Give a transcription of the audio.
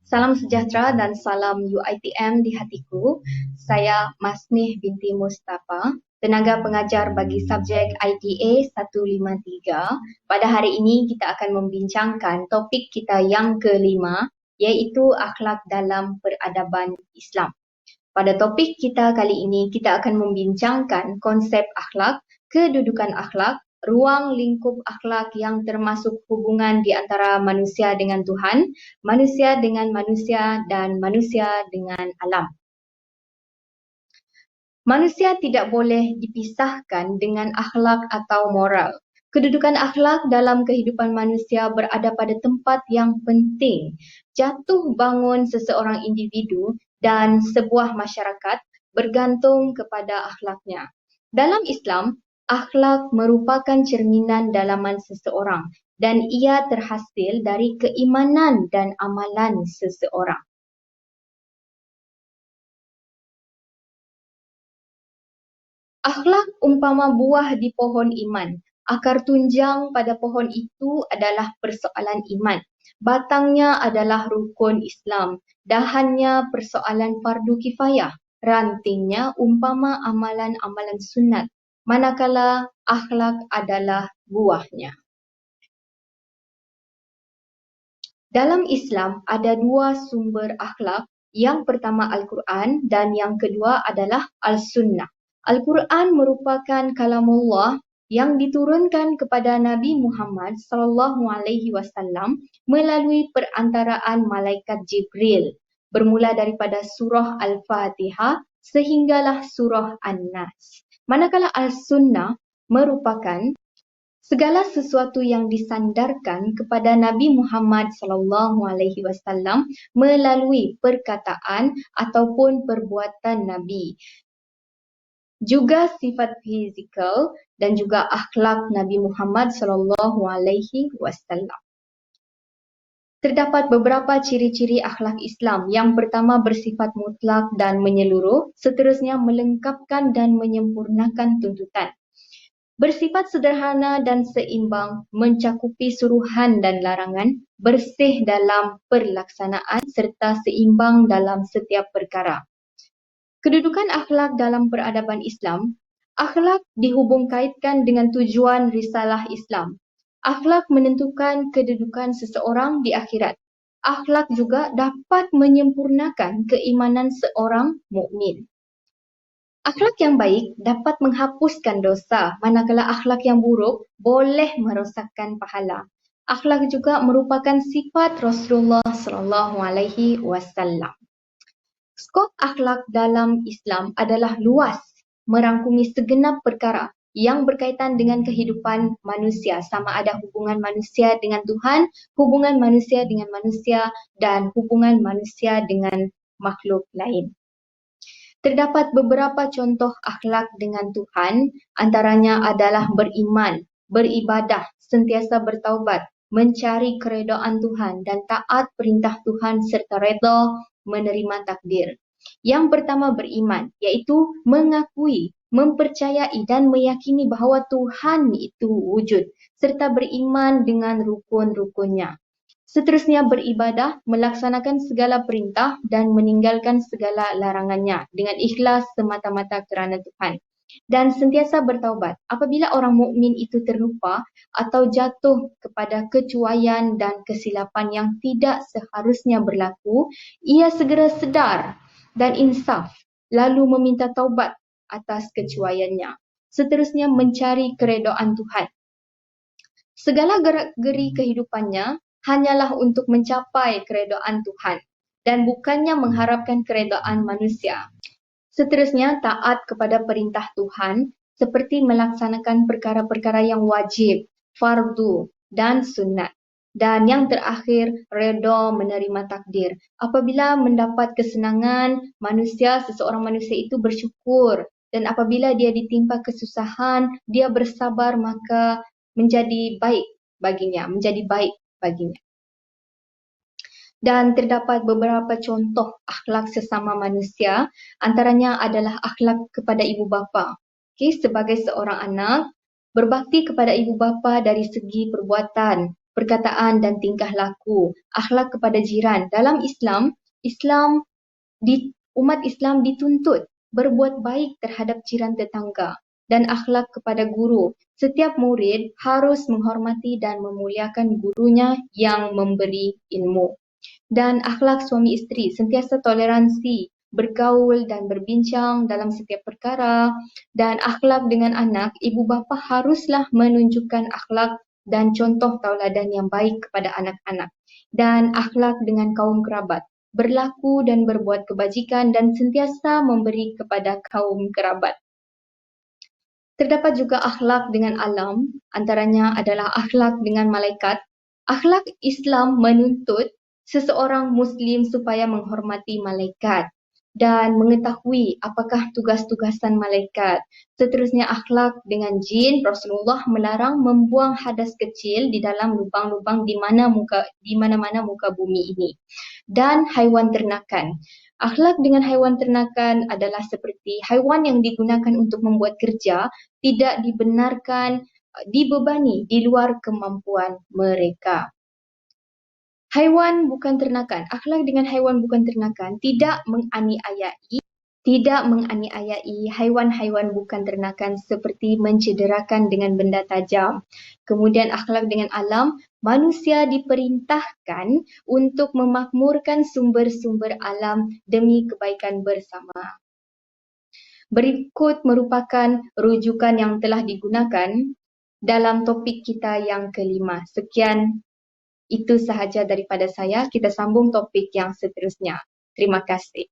Salam sejahtera dan salam UiTM di hatiku. Saya Masnih binti Mustafa, tenaga pengajar bagi subjek ITA 153. Pada hari ini kita akan membincangkan topik kita yang kelima, iaitu akhlak dalam peradaban Islam. Pada topik kita kali ini, kita akan membincangkan konsep akhlak, kedudukan akhlak, ruang lingkup akhlak yang termasuk hubungan di antara manusia dengan Tuhan, manusia dengan manusia dan manusia dengan alam. Manusia tidak boleh dipisahkan dengan akhlak atau moral. Kedudukan akhlak dalam kehidupan manusia berada pada tempat yang penting. Jatuh bangun seseorang individu dan sebuah masyarakat bergantung kepada akhlaknya. Dalam Islam, akhlak merupakan cerminan dalaman seseorang dan ia terhasil dari keimanan dan amalan seseorang. Akhlak umpama buah di pohon iman. Akar tunjang pada pohon itu adalah persoalan iman. Batangnya adalah rukun Islam. Dahannya persoalan fardu kifayah. Rantingnya umpama amalan-amalan sunat. Manakala akhlak adalah buahnya. Dalam Islam ada dua sumber akhlak. Yang pertama Al-Quran dan yang kedua adalah Al-Sunnah. Al-Quran merupakan kalamullah yang diturunkan kepada Nabi Muhammad SAW melalui perantaraan malaikat Jibril, bermula daripada surah Al-Fatihah sehinggalah surah An-Nas. Manakala Al-Sunnah merupakan segala sesuatu yang disandarkan kepada Nabi Muhammad SAW melalui perkataan ataupun perbuatan Nabi. Juga sifat fizikal dan juga akhlak Nabi Muhammad SAW. Terdapat beberapa ciri-ciri akhlak Islam. Yang pertama bersifat mutlak dan menyeluruh, seterusnya melengkapkan dan menyempurnakan tuntutan. Bersifat sederhana dan seimbang, mencakupi suruhan dan larangan, bersih dalam perlaksanaan serta seimbang dalam setiap perkara. Kedudukan akhlak dalam peradaban Islam. Akhlak dihubung-kaitkan dengan tujuan risalah Islam. Akhlak menentukan kedudukan seseorang di akhirat. Akhlak juga dapat menyempurnakan keimanan seorang mukmin. Akhlak yang baik dapat menghapuskan dosa, manakala akhlak yang buruk boleh merosakkan pahala. Akhlak juga merupakan sifat Rasulullah SAW. Skop akhlak dalam Islam adalah luas, merangkumi segenap perkara yang berkaitan dengan kehidupan manusia, sama ada hubungan manusia dengan Tuhan, hubungan manusia dengan manusia, dan hubungan manusia dengan makhluk lain. Terdapat beberapa contoh akhlak dengan Tuhan, antaranya adalah beriman, beribadah, sentiasa bertaubat, mencari keredaan Tuhan dan taat perintah Tuhan serta redha menerima takdir. Yang pertama beriman, iaitu mengakui, mempercayai dan meyakini bahawa Tuhan itu wujud serta beriman dengan rukun-rukunnya. Seterusnya beribadah, melaksanakan segala perintah dan meninggalkan segala larangannya dengan ikhlas semata-mata kerana Tuhan. Dan sentiasa bertaubat apabila orang mukmin itu terlupa atau jatuh kepada kecuaian dan kesilapan yang tidak seharusnya berlaku, ia segera sedar dan insaf lalu meminta taubat atas kecuaiannya. Seterusnya mencari keredaan Tuhan. Segala gerak-geri kehidupannya hanyalah untuk mencapai keredaan Tuhan dan bukannya mengharapkan keredaan manusia. Seterusnya, taat kepada perintah Tuhan seperti melaksanakan perkara-perkara yang wajib, fardu dan sunat. Dan yang terakhir, redha menerima takdir. Apabila mendapat kesenangan, seseorang manusia itu bersyukur. Dan apabila dia ditimpa kesusahan, dia bersabar, maka menjadi baik baginya. Dan terdapat beberapa contoh akhlak sesama manusia, antaranya adalah akhlak kepada ibu bapa. Sebagai seorang anak, berbakti kepada ibu bapa dari segi perbuatan, perkataan dan tingkah laku, akhlak kepada jiran. Dalam umat Islam dituntut berbuat baik terhadap jiran tetangga dan akhlak kepada guru. Setiap murid harus menghormati dan memuliakan gurunya yang memberi ilmu. Dan akhlak suami isteri, sentiasa toleransi, bergaul dan berbincang dalam setiap perkara. Dan akhlak dengan anak, ibu bapa haruslah menunjukkan akhlak dan contoh tauladan yang baik kepada anak-anak. Dan akhlak dengan kaum kerabat, berlaku dan berbuat kebajikan dan sentiasa memberi kepada kaum kerabat. Terdapat juga akhlak dengan alam, antaranya adalah akhlak dengan malaikat. Akhlak Islam menuntut seseorang Muslim supaya menghormati malaikat dan mengetahui apakah tugas-tugasan malaikat. Seterusnya akhlak dengan jin, Rasulullah melarang membuang hadas kecil di dalam lubang-lubang di mana-mana muka bumi ini. Dan haiwan ternakan. Akhlak dengan haiwan ternakan adalah seperti haiwan yang digunakan untuk membuat kerja tidak dibenarkan dibebani di luar kemampuan mereka. Haiwan bukan ternakan. Akhlak dengan haiwan bukan ternakan tidak menganiayai haiwan-haiwan bukan ternakan seperti mencederakan dengan benda tajam. Kemudian akhlak dengan alam, manusia diperintahkan untuk memakmurkan sumber-sumber alam demi kebaikan bersama. Berikut merupakan rujukan yang telah digunakan dalam topik kita yang kelima. Sekian, itu sahaja daripada saya. Kita sambung topik yang seterusnya. Terima kasih.